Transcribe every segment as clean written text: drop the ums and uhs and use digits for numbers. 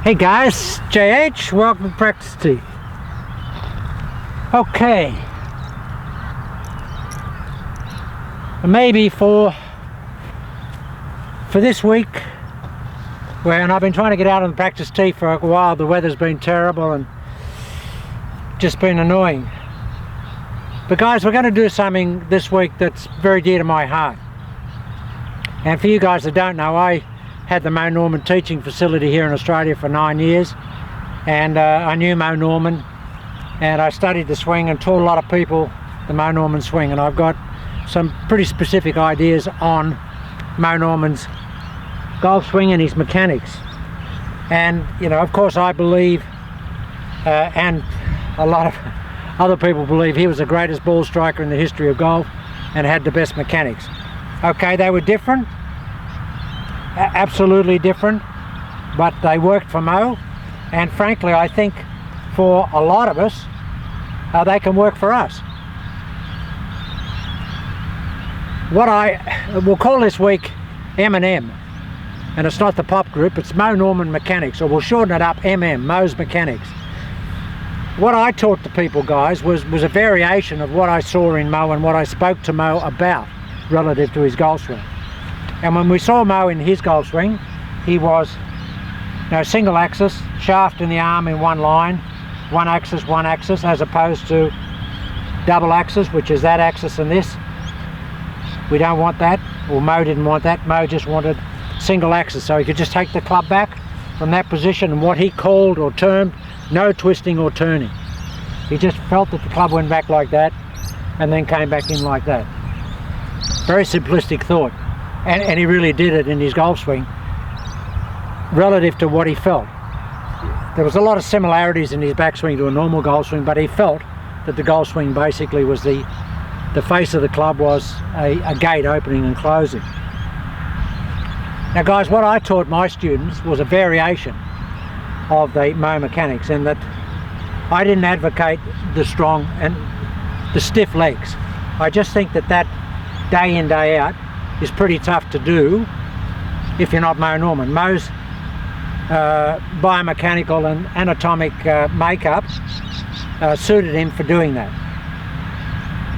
Hey guys, JH, welcome to Practice Tee. Okay, maybe for this week, and I've been trying to get out on the practice tee for a while. The weather's been terrible and just been annoying. But guys, we're going to do something this week that's very dear to my heart. And for you guys that don't know, I had the Moe Norman teaching facility here in Australia for 9 years, and I knew Moe Norman, and I studied the swing and taught a lot of people the Moe Norman swing, and I've got some pretty specific ideas on Moe Norman's golf swing and his mechanics. And you know, of course, I believe and a lot of other people believe he was the greatest ball striker in the history of golf and had the best mechanics. Okay, they were different, absolutely different, but they worked for Moe, and frankly I think for a lot of us they can work for us. What we'll call this week M&M, and it's not the pop group, it's Moe Norman Mechanics, or we'll shorten it up MM, Moe's Mechanics. What I taught the people, guys, was a variation of what I saw in Moe and what I spoke to Moe about relative to his golf swing. And when we saw Moe in his golf swing, he was, you know, single axis, shaft in the arm in one line, one axis, as opposed to double axis, which is that axis and this. We don't want that, or Moe didn't want that. Moe just wanted single axis, so he could just take the club back from that position, and what he called or termed no twisting or turning. He just felt that the club went back like that and then came back in like that. Very simplistic thought. And he really did it in his golf swing relative to what he felt. There was a lot of similarities in his backswing to a normal golf swing, but he felt that the golf swing basically was the face of the club was a gate opening and closing. Now guys, what I taught my students was a variation of the Moe mechanics, in that I didn't advocate the strong and the stiff legs. I just think that day in, day out is pretty tough to do if you're not Moe Norman. Moe's biomechanical and anatomic makeup suited him for doing that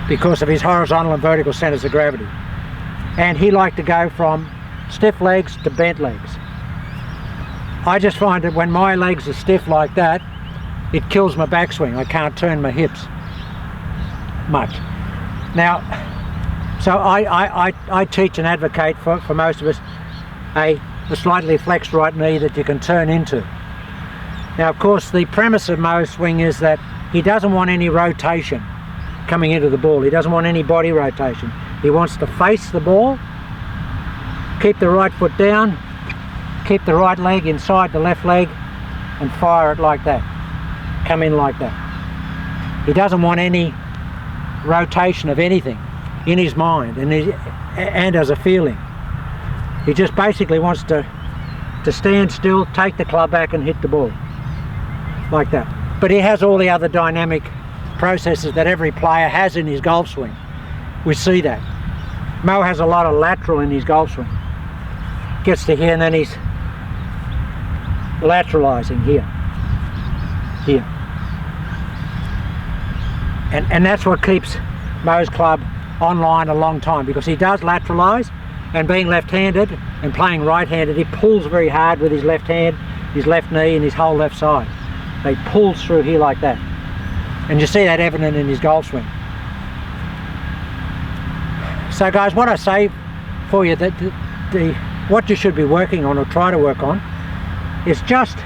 because of his horizontal and vertical centers of gravity. And he liked to go from stiff legs to bent legs. I just find that when my legs are stiff like that, it kills my backswing. I can't turn my hips much. Now, so I teach and advocate for most of us a slightly flexed right knee that you can turn into. Now, of course, the premise of Moe's swing is that he doesn't want any rotation coming into the ball. He doesn't want any body rotation. He wants to face the ball, keep the right foot down, keep the right leg inside the left leg, and fire it like that. Come in like that. He doesn't want any rotation of anything in his mind and as a feeling. He just basically wants to stand still, take the club back and hit the ball like that. But he has all the other dynamic processes that every player has in his golf swing. We see that. Moe has a lot of lateral in his golf swing. Gets to here and then he's lateralizing here. And that's what keeps Moe's club online a long time, because he does lateralize, and being left-handed and playing right-handed, he pulls very hard with his left hand, his left knee and his whole left side. He pulls through here like that, and you see that evident in his golf swing. So guys, what I say for you, that what you should be working on or try to work on is just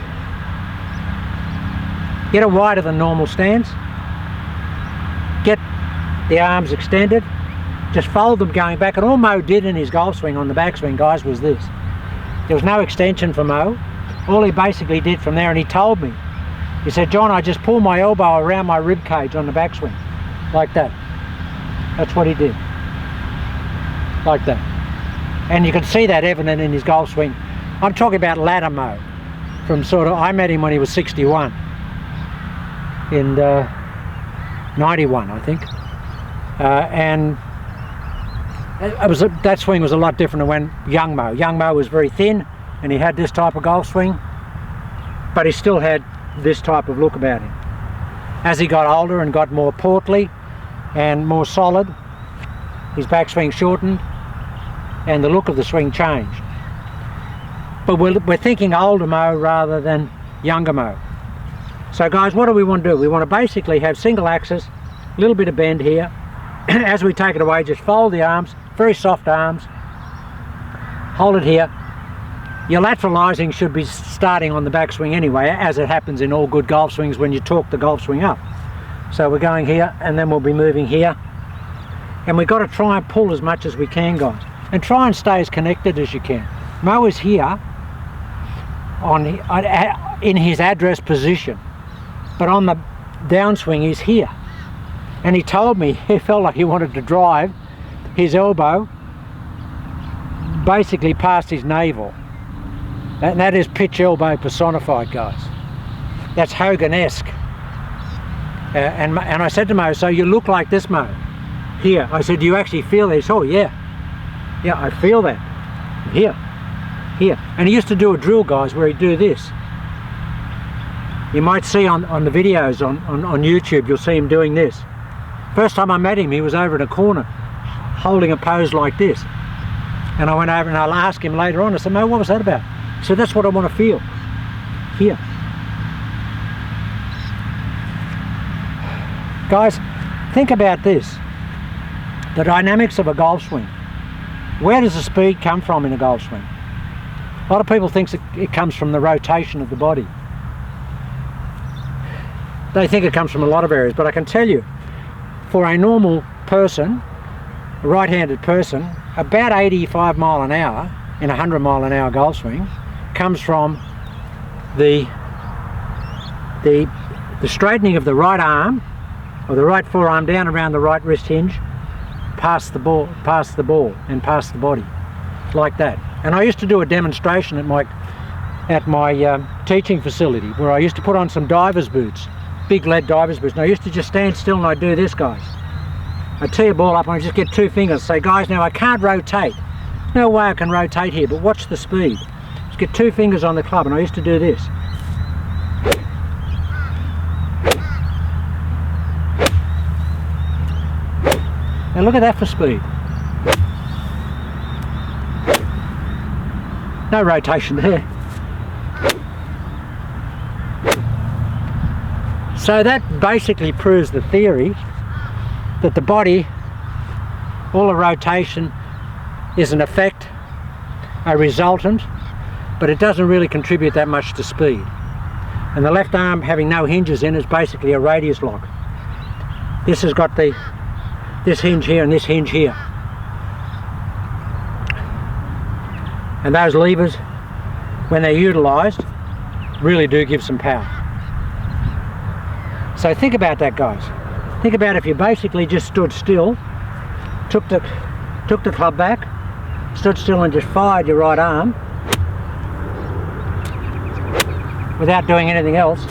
get a wider than normal stance, get the arms extended, just fold them going back. And all Moe did in his golf swing on the backswing, guys, was this. There was no extension for Moe. All he basically did from there, and he told me, he said, John, I just pull my elbow around my rib cage on the backswing like that. That's what he did, like that. And you can see that evident in his golf swing. I'm talking about ladder Moe, from I met him when he was 61 in 91, I think. And that swing was a lot different than when young Moe was very thin, and he had this type of golf swing. but he still had this type of look about him. As he got older and got more portly and more solid, his backswing shortened and the look of the swing changed. But we're thinking older Moe rather than younger Moe. So guys, what do we want to do? We want to basically have single axis, a little bit of bend here. As we take it away, just fold the arms, very soft arms, hold it here. Your lateralizing should be starting on the backswing anyway, as it happens in all good golf swings when you torque the golf swing up. So we're going here, and then we'll be moving here. And we've got to try and pull as much as we can, guys. And try and stay as connected as you can. Moe is here in his address position, but on the downswing he's here. And he told me he felt like he wanted to drive his elbow basically past his navel. And that is pitch elbow personified, guys. That's Hogan-esque. And I said to Moe, so you look like this, Moe. Here. I said, do you actually feel this? Oh, yeah. Yeah, I feel that. Here. Here. And he used to do a drill, guys, where he'd do this. You might see on the videos on YouTube, you'll see him doing this. First time I met him, he was over in a corner holding a pose like this. And I went over and I'll ask him later on, I said, Moe, what was that about? He said, that's what I want to feel. Here. Guys, think about this. The dynamics of a golf swing. Where does the speed come from in a golf swing? A lot of people think it comes from the rotation of the body. They think it comes from a lot of areas, but I can tell you, for a normal person, a right-handed person, about 85 mile an hour in a 100 mile an hour golf swing comes from the straightening of the right arm, or the right forearm down around the right wrist hinge, past the ball and past the body, like that. And I used to do a demonstration at my teaching facility, where I used to put on some diver's boots, big lead diver's boots, and I used to just stand still and I'd do this, guys. I'd tee a ball up and I'd just get two fingers, say, guys, now I can't rotate. No way I can rotate here, but watch the speed. Just get two fingers on the club, and I used to do this. Now look at that for speed. No rotation there. So that basically proves the theory that the body, all the rotation is an effect, a resultant, but it doesn't really contribute that much to speed. And the left arm having no hinges in is basically a radius lock. This has got this hinge here and this hinge here. And those levers, when they're utilised, really do give some power. So think about that, guys. Think about if you basically just stood still, took the club back, stood still and just fired your right arm without doing anything else.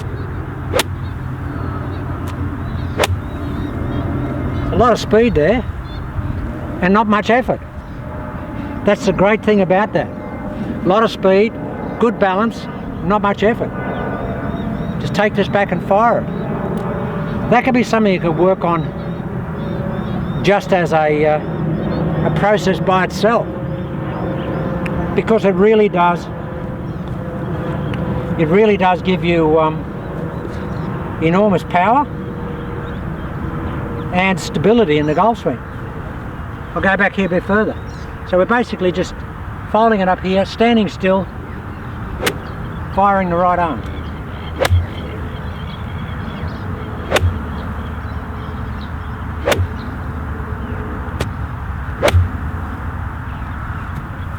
A lot of speed there and not much effort. That's the great thing about that. A lot of speed, good balance, not much effort. Just take this back and fire it. That could be something you could work on just as a process by itself, because it really does give you enormous power and stability in the golf swing. I'll go back here a bit further. So we're basically just folding it up here, standing still, firing the right arm.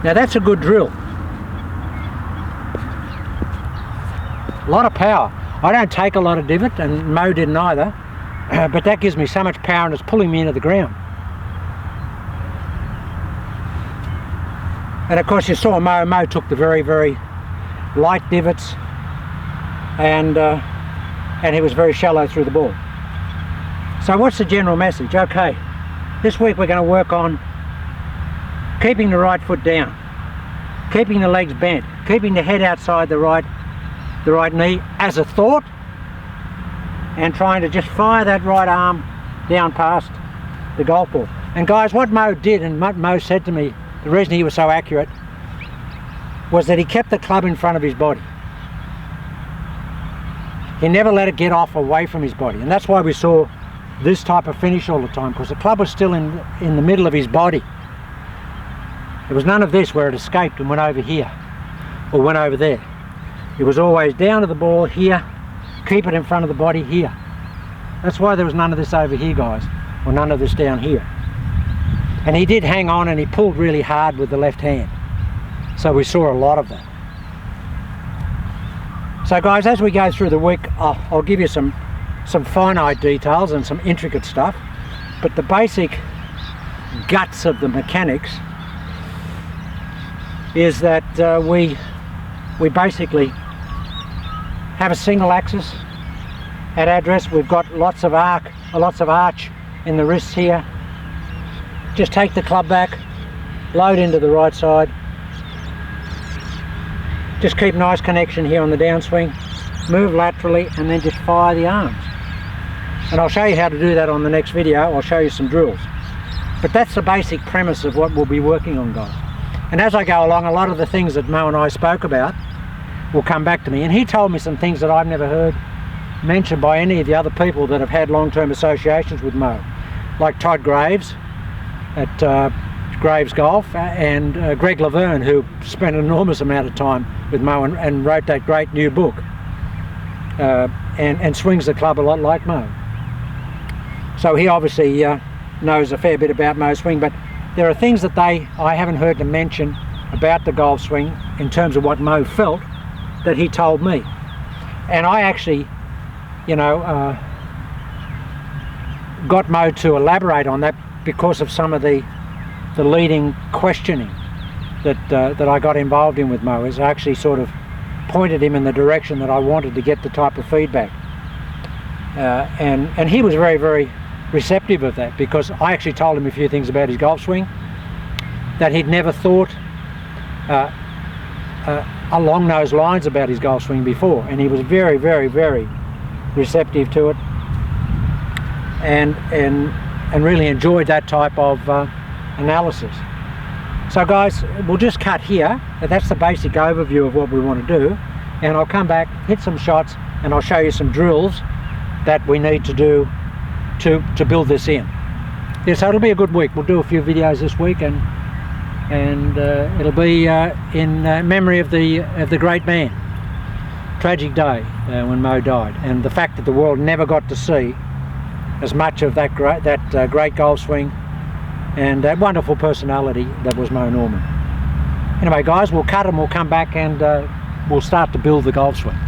Now that's a good drill. A lot of power. I don't take a lot of divot, and Moe didn't either, but that gives me so much power and it's pulling me into the ground. And of course you saw Moe took the very, very light divots, and he was very shallow through the ball. So what's the general message? Okay, this week we're going to work on keeping the right foot down, keeping the legs bent, keeping the head outside the right the right knee as a thought, and trying to just fire that right arm down past the golf ball. And guys, what Moe did, and what Moe said to me, the reason he was so accurate, was that he kept the club in front of his body. He never let it get off away from his body, and that's why we saw this type of finish all the time, because the club was still in the middle of his body. There was none of this where it escaped and went over here or went over there. It was always down to the ball here, keep it in front of the body here. That's why there was none of this over here, guys, or none of this down here. And he did hang on, and he pulled really hard with the left hand, so we saw a lot of that. So guys, as we go through the week, I'll give you some finite details and some intricate stuff, but the basic guts of the mechanics is that we basically have a single axis at address. We've got lots of arch in the wrists here. Just take the club back, load into the right side, just keep nice connection here on the downswing, move laterally, and then just fire the arms. And I'll show you how to do that on the next video. I'll show you some drills. But that's the basic premise of what we'll be working on, guys. And as I go along, a lot of the things that Moe and I spoke about will come back to me. And he told me some things that I've never heard mentioned by any of the other people that have had long-term associations with Moe, like Todd Graves at Graves Golf, and Greg Laverne, who spent an enormous amount of time with Moe and wrote that great new book, and swings the club a lot like Moe. So he obviously knows a fair bit about Moe's swing, but there are things that I haven't heard them mention about the golf swing in terms of what Moe felt that he told me. And I actually, you know, got Moe to elaborate on that because of some of the leading questioning that I got involved in with Moe. Is I actually sort of pointed him in the direction that I wanted to get the type of feedback, and he was very, very receptive of that, because I actually told him a few things about his golf swing that he'd never thought along those lines about his golf swing before, and he was very, very, very receptive to it, and really enjoyed that type of analysis. So guys, we'll just cut here. That's the basic overview of what we want to do, and I'll come back, hit some shots, and I'll show you some drills that we need to do to build this in. Yeah, so it'll be a good week. We'll do a few videos this week, and it'll be in memory of the great man. Tragic day when Moe died, and the fact that the world never got to see as much of that great golf swing and that wonderful personality that was Moe Norman. Anyway guys, we'll cut and we'll come back, and we'll start to build the golf swing.